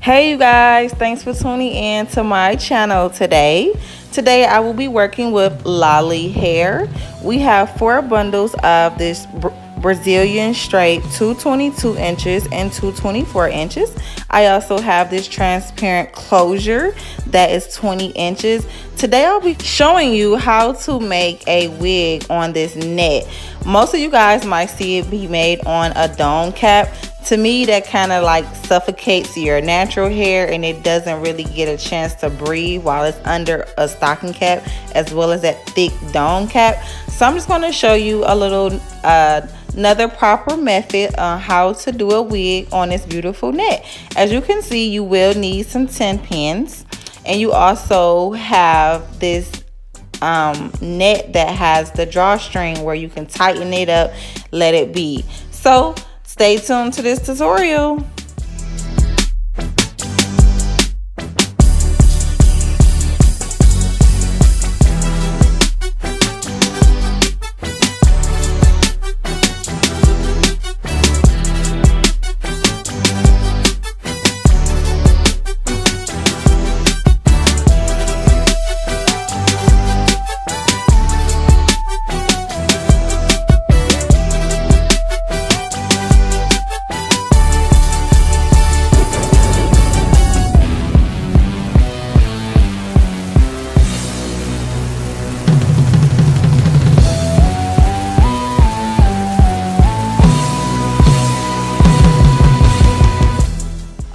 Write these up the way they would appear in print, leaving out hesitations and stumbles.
Hey you guys, thanks for tuning in to my channel today. Today I will be working with Lolly hair. We have 4 bundles of this Brazilian straight 222 inches and 224 inches. I also have this transparent closure that is 20 inches. Today I'll be showing you how to make a wig on this net. Most of you guys might see it be made on a dome cap. To me, that kind of like suffocates your natural hair and it doesn't really get a chance to breathe while it's under a stocking cap as well as that thick dome cap. So I'm just going to show you a little another proper method on how to do a wig on this beautiful net. As you can see, you will need some 10 pins, and you also have this net that has the drawstring where you can tighten it up, let it be. So stay tuned to this tutorial.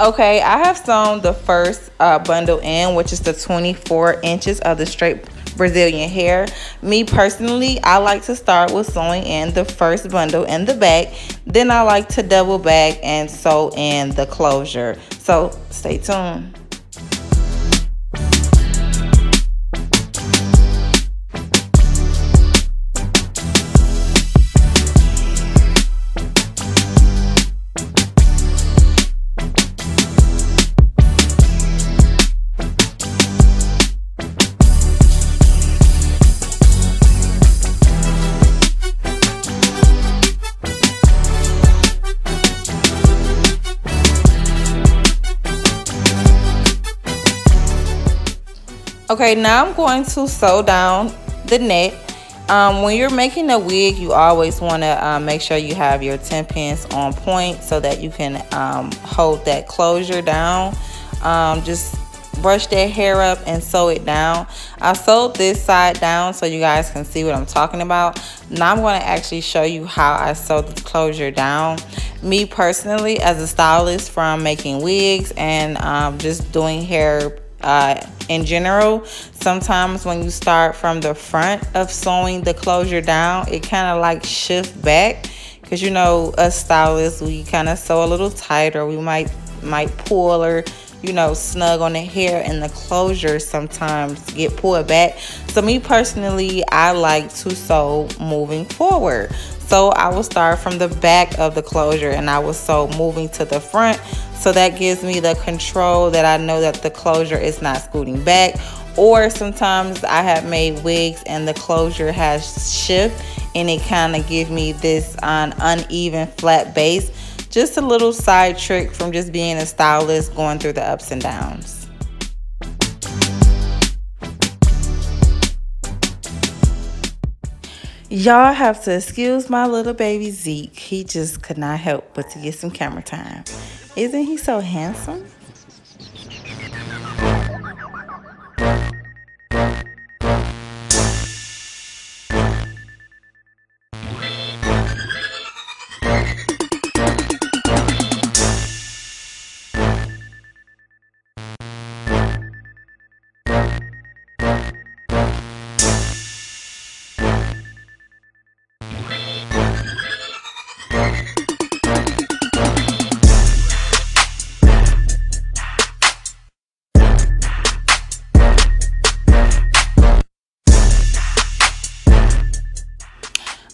Okay, I have sewn the first bundle in, which is the 24 inches of the straight Brazilian hair. Me personally, I like to start with sewing in the first bundle in the back. Then I like to double back and sew in the closure. So stay tuned. Okay, now I'm going to sew down the net. When you're making a wig, you always want to make sure you have your 10 pins on point so that you can hold that closure down. Just brush that hair up and sew it down. I sewed this side down so you guys can see what I'm talking about. Now I'm going to actually show you how I sewed the closure down. Me personally, as a stylist from making wigs and just doing hair in general, sometimes when you start from the front of sewing the closure down, it kind of like shifts back, because you know, us stylists, we kind of sew a little tighter, we might pull or snug on the hair, and the closure sometimes get pulled back. So me personally, I like to sew moving forward. So I will start from the back of the closure and I will sew moving to the front. So that gives me the control that I know that the closure is not scooting back. Or sometimes I have made wigs and the closure has shift and it kind of gives me this uneven flat base. Just a little side trick from just being a stylist going through the ups and downs. Y'all have to excuse my little baby Zeke. He just could not help but to get some camera time. Isn't he so handsome?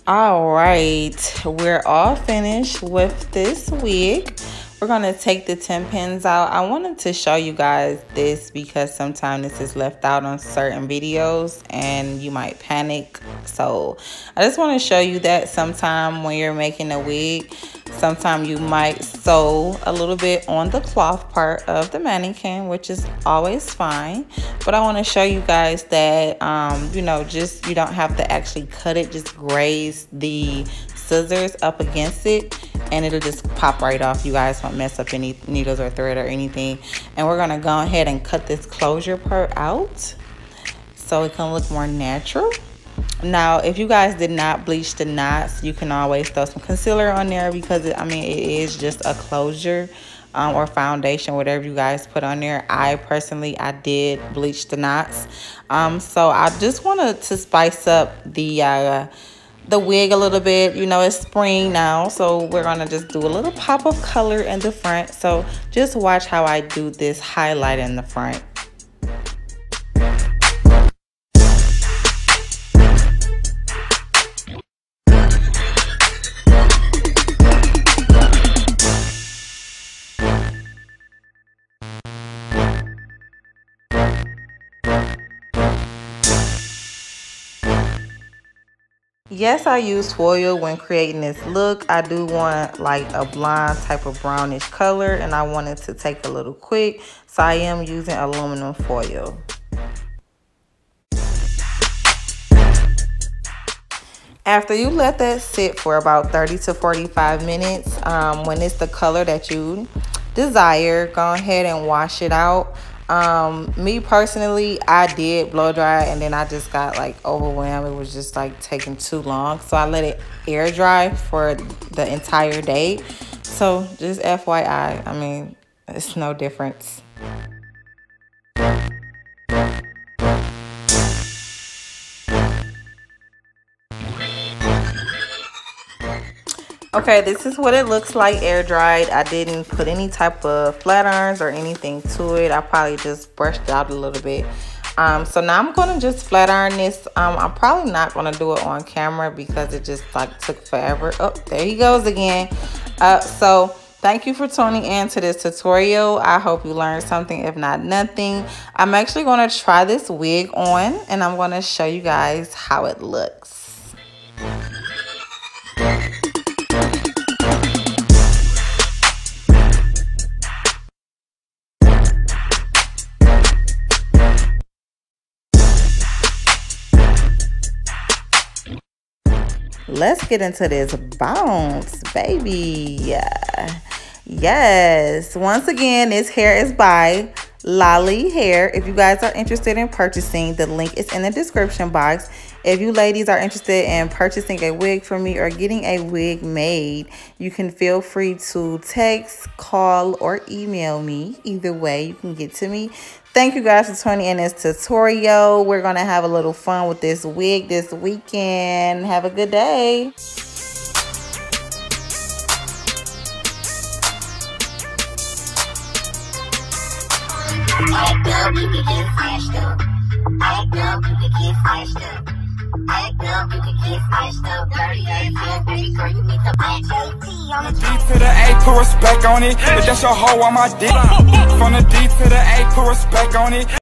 All right, we're all finished with this wig. We're gonna take the 10 pins out. I wanted to show you guys this because sometimes this is left out on certain videos and you might panic. So I just want to show you that sometime when you're making a wig, sometimes you might sew a little bit on the cloth part of the mannequin, which is always fine. But I want to show you guys that, you know, just you don't have to actually cut it, just graze the scissors up against it and it'll just pop right off. You guys won't mess up any needles or thread or anything. And we're gonna go ahead and cut this closure part out so it can look more natural. Now, if you guys did not bleach the knots, you can always throw some concealer on there because it is just a closure or foundation, whatever you guys put on there. I personally did bleach the knots. So I just wanted to spice up the wig a little bit. You know, it's spring now, so we're gonna just do a little pop of color in the front. So just watch how I do this highlight in the front. Yes, I use foil when creating this look. I do want like a blonde type of brownish color, and I wanted to take a little quick, so I am using aluminum foil. After you let that sit for about 30 to 45 minutes, when it's the color that you desire, go ahead and wash it out. Me personally, I did blow dry and then I just got like overwhelmed. It was just like taking too long, so I let it air dry for the entire day. So just FYI, I mean, it's no difference. Okay, this is what it looks like air dried. I didn't put any type of flat irons or anything to it. I probably just brushed it out a little bit. So now I'm going to just flat iron this. I'm probably not going to do it on camera because it just like took forever. Oh, there he goes again. So thank you for tuning in to this tutorial. I hope you learned something, if not nothing. I'm actually going to try this wig on and I'm going to show you guys how it looks. Let's get into this bounce, baby. Yes, once again, this hair is by Lolly Hair. If you guys are interested in purchasing, the link is in the description box. If you ladies are interested in purchasing a wig from me or getting a wig made, you can feel free to text, call, or email me. Either way, you can get to me. Thank you guys for tuning in this tutorial. We're going to have a little fun with this wig this weekend. Have a good day. Act up, you can get flashed up. Act up, you can get flashed up. Act up, you can get flashed up. Dirty ass, baby girl, you need to act up. D to the A, put respect on it. If that's your hoe on my dick. From the D to the A, put respect on it.